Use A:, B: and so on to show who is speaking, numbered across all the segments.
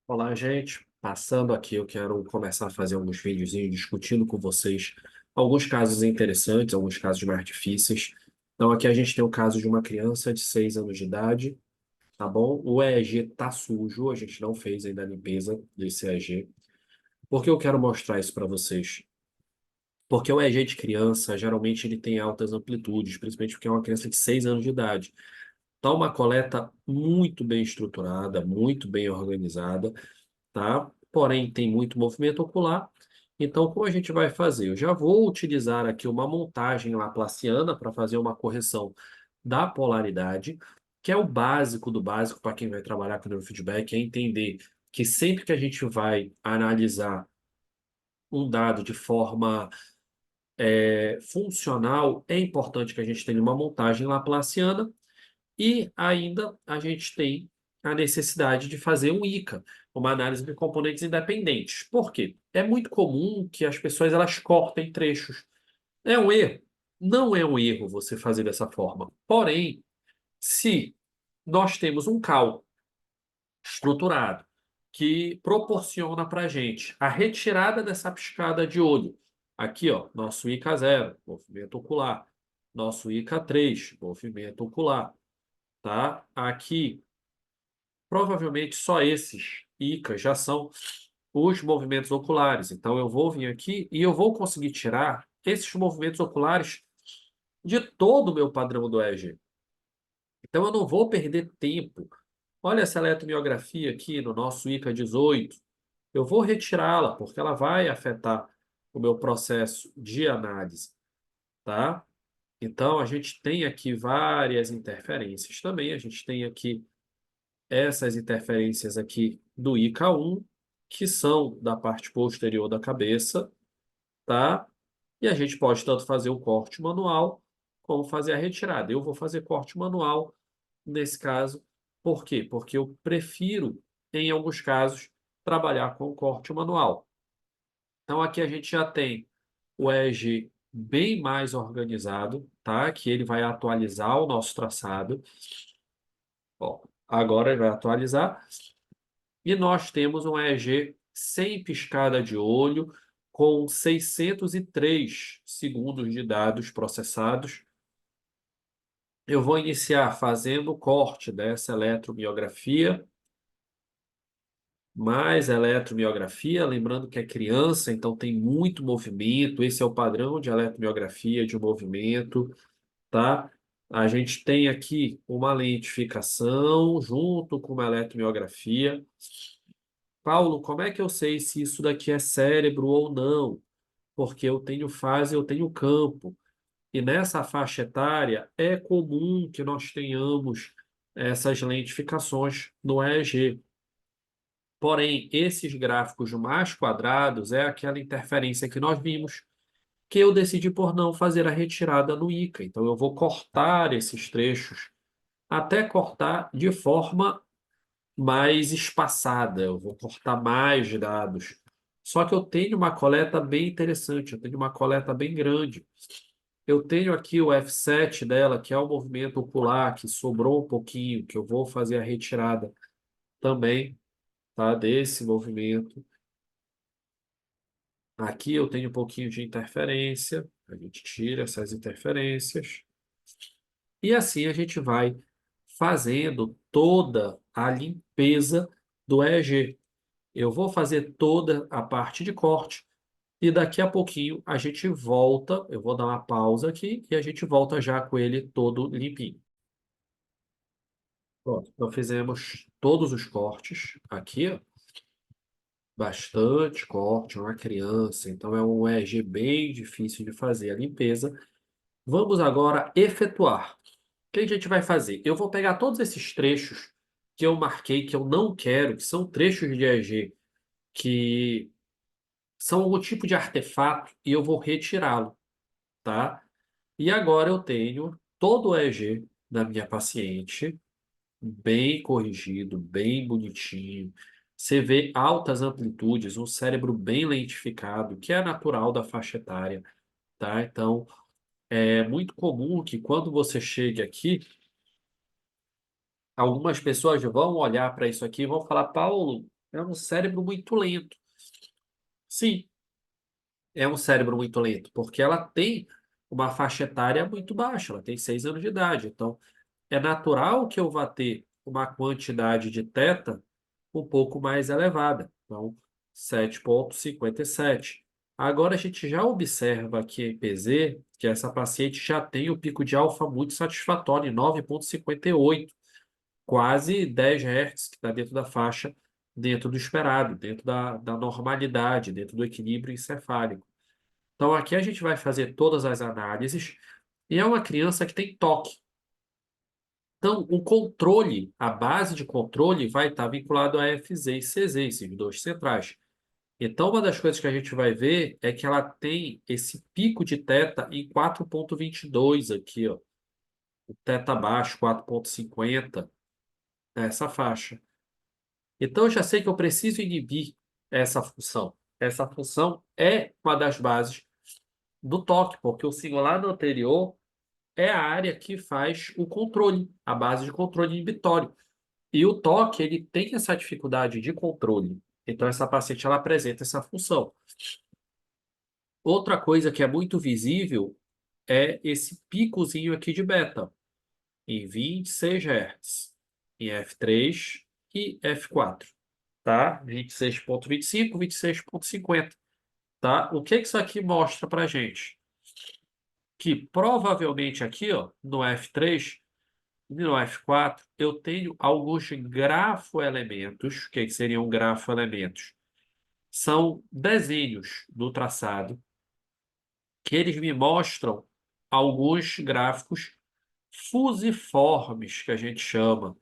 A: Olá, gente. Passando aqui, eu quero começar a fazer alguns videozinhos discutindo com vocês alguns casos interessantes, alguns casos mais difíceis. Então, aqui a gente tem o caso de uma criança de 6 anos de idade, tá bom? O EEG tá sujo, a gente não fez ainda a limpeza desse EEG. Por que eu quero mostrar isso para vocês? Porque o EEG de criança, geralmente, ele tem altas amplitudes, principalmente porque é uma criança de 6 anos de idade. Então, uma coleta muito bem estruturada, muito bem organizada, tá? Porém, tem muito movimento ocular. Então, como a gente vai fazer? Eu já vou utilizar aqui uma montagem laplaciana para fazer uma correção da polaridade, que é o básico do básico para quem vai trabalhar com neurofeedback, é entender que sempre que a gente vai analisar um dado de forma funcional, é importante que a gente tenha uma montagem laplaciana e ainda a gente tem a necessidade de fazer um ICA, uma análise de componentes independentes. Por quê? É muito comum que as pessoas elas cortem trechos. É um erro? Não é um erro você fazer dessa forma. Porém, se nós temos um cálculo estruturado que proporciona para a gente a retirada dessa piscada de olho, aqui, ó, nosso ICA 0, movimento ocular, nosso ICA 3, movimento ocular, tá? Aqui provavelmente só esses ICAs já são os movimentos oculares. Então eu vou vir aqui e eu vou conseguir tirar esses movimentos oculares de todo o meu padrão do EEG. Então eu não vou perder tempo. Olha essa eletromiografia aqui no nosso ICA 18. Eu vou retirá-la porque ela vai afetar o meu processo de análise, tá? Então a gente tem aqui várias interferências também. A gente tem aqui essas interferências aqui do IK1, que são da parte posterior da cabeça, tá? E a gente pode tanto fazer o corte manual, como fazer a retirada. Eu vou fazer corte manual nesse caso. Por quê? Porque eu prefiro, em alguns casos, trabalhar com corte manual. Então aqui a gente já tem o EEG bem mais organizado, tá? Que ele vai atualizar o nosso traçado. Ó, agora ele vai atualizar. E nós temos um EEG sem piscada de olho, com 603 segundos de dados processados. Eu vou iniciar fazendo o corte dessa eletromiografia, mais eletromiografia, lembrando que é criança, então tem muito movimento. Esse é o padrão de eletromiografia de movimento, tá? A gente tem aqui uma lentificação junto com uma eletromiografia. Paulo, como é que eu sei se isso daqui é cérebro ou não? Porque eu tenho fase, eu tenho campo. E nessa faixa etária é comum que nós tenhamos essas lentificações no EEG. Porém, esses gráficos mais quadrados é aquela interferência que nós vimos, que eu decidi por não fazer a retirada no ICA. Então, eu vou cortar esses trechos, até cortar de forma mais espaçada, eu vou cortar mais dados. Só que eu tenho uma coleta bem interessante, eu tenho uma coleta bem grande. Eu tenho aqui o F7 dela, que é o movimento ocular, que sobrou um pouquinho, que eu vou fazer a retirada também, tá, desse movimento. Aqui eu tenho um pouquinho de interferência, a gente tira essas interferências. E assim a gente vai fazendo toda a limpeza do EEG. Eu vou fazer toda a parte de corte e daqui a pouquinho a gente volta. Eu vou dar uma pausa aqui e a gente volta já com ele todo limpinho. Pronto, então fizemos todos os cortes aqui, ó. Bastante corte, uma criança, então é um EEG bem difícil de fazer a limpeza. Vamos agora efetuar. O que a gente vai fazer? Eu vou pegar todos esses trechos que eu marquei, que eu não quero, que são trechos de EEG que são algum tipo de artefato e eu vou retirá-lo, tá? E agora eu tenho todo o EEG da minha paciente, bem corrigido, bem bonitinho. Você vê altas amplitudes, um cérebro bem lentificado, que é natural da faixa etária, tá? Então, é muito comum que quando você chegue aqui, algumas pessoas vão olhar para isso aqui e vão falar, Paulo, É um cérebro muito lento. Sim, é um cérebro muito lento, porque ela tem uma faixa etária muito baixa, ela tem 6 anos de idade. Então, é natural que eu vá ter uma quantidade de teta um pouco mais elevada. Então, 7,57. Agora, a gente já observa aqui em PZ que essa paciente já tem o pico de alfa muito satisfatório, em 9,58, quase 10 Hz, que está dentro da faixa, dentro do esperado, dentro da normalidade, dentro do equilíbrio encefálico. Então, aqui a gente vai fazer todas as análises e é uma criança que tem toque. Então, o controle, a base de controle vai estar vinculado a FZ e CZ, esses dois centrais. Então, uma das coisas que a gente vai ver é que ela tem esse pico de teta em 4,22 aqui, ó. O teta baixo, 4,50, essa faixa. Então, eu já sei que eu preciso inibir essa função. Essa função é uma das bases do toque, porque o cingulado anterior é a área que faz o controle, a base de controle inibitório. E o toque, ele tem essa dificuldade de controle. Então, essa paciente, ela apresenta essa função. Outra coisa que é muito visível é esse picozinho aqui de beta, em 26 Hz, em F3 e F4, tá? 26,25, 26,50, tá? O que que isso aqui mostra pra gente? Que provavelmente aqui, ó, no F3 e no F4, eu tenho alguns grafoelementos. O que que seriam grafoelementos? São desenhos do traçado que eles me mostram alguns gráficos fusiformes, que a gente chama,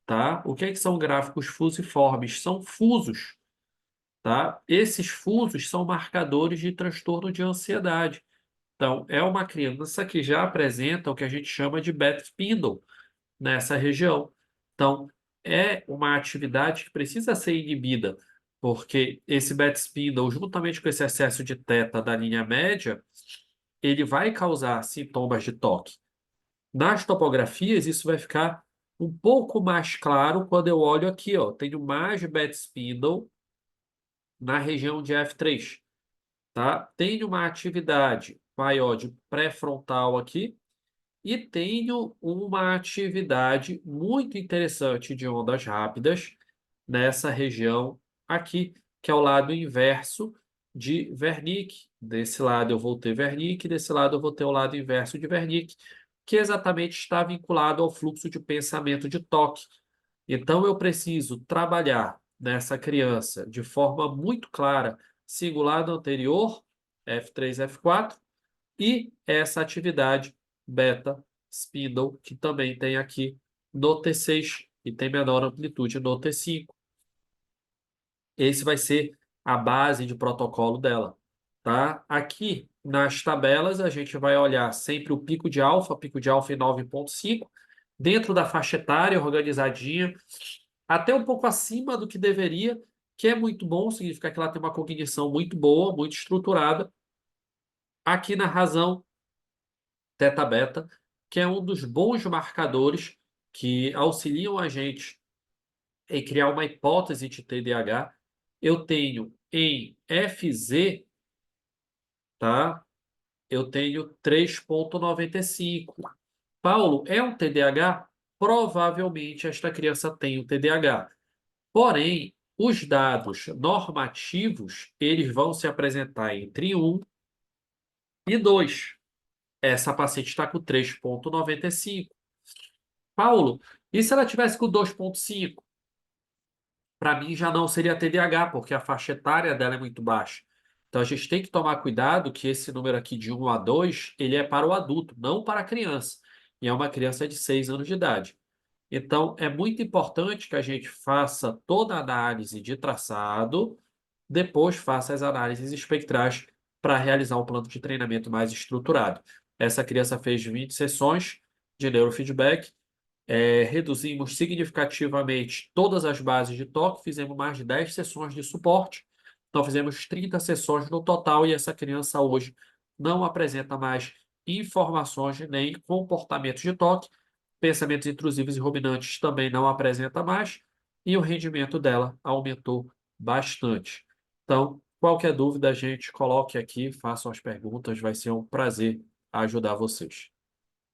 A: tá? O que é que são gráficos fusiformes? São fusos, tá? Esses fusos são marcadores de transtorno de ansiedade. Então, é uma criança que já apresenta o que a gente chama de Beth Spindle nessa região. Então, é uma atividade que precisa ser inibida, porque esse Beth Spindle, juntamente com esse excesso de teta da linha média, ele vai causar sintomas de toque. Nas topografias, isso vai ficar um pouco mais claro quando eu olho aqui, ó. Tenho mais Beth Spindle na região de F3, tá? Tenho uma atividade maior de pré-frontal aqui e tenho uma atividade muito interessante de ondas rápidas nessa região aqui, que é o lado inverso de Wernicke. Desse lado eu vou ter Wernicke, desse lado eu vou ter o lado inverso de Wernicke, que exatamente está vinculado ao fluxo de pensamento de toque. Então eu preciso trabalhar nessa criança de forma muito clara, cingulado anterior, F3, F4, e essa atividade beta spindle, que também tem aqui no T6 e tem menor amplitude no T5. Esse vai ser a base de protocolo dela, tá? Aqui nas tabelas a gente vai olhar sempre o pico de alfa em 9,5, dentro da faixa etária, organizadinha, até um pouco acima do que deveria, que é muito bom, significa que ela tem uma cognição muito boa, muito estruturada. Aqui na razão teta beta, que é um dos bons marcadores que auxiliam a gente em criar uma hipótese de TDAH. Eu tenho em FZ, tá? Eu tenho 3,95. Paulo, é um TDAH? Provavelmente esta criança tem um TDAH. Porém, os dados normativos, eles vão se apresentar entre 1 e 2. Essa paciente está com 3,95. Paulo, e se ela tivesse com 2,5? Para mim já não seria TDAH, porque a faixa etária dela é muito baixa. Então a gente tem que tomar cuidado que esse número aqui de 1 a 2, ele é para o adulto, não para a criança. E é uma criança de 6 anos de idade. Então é muito importante que a gente faça toda a análise de traçado, depois faça as análises espectrais para realizar um plano de treinamento mais estruturado. Essa criança fez 20 sessões de neurofeedback. Reduzimos significativamente todas as bases de toque, fizemos mais de 10 sessões de suporte, então fizemos 30 sessões no total e essa criança hoje não apresenta mais informações nem comportamentos de toque, pensamentos intrusivos e ruminantes também não apresenta mais, e o rendimento dela aumentou bastante. Então, qualquer dúvida, a gente coloque aqui, façam as perguntas, vai ser um prazer ajudar vocês.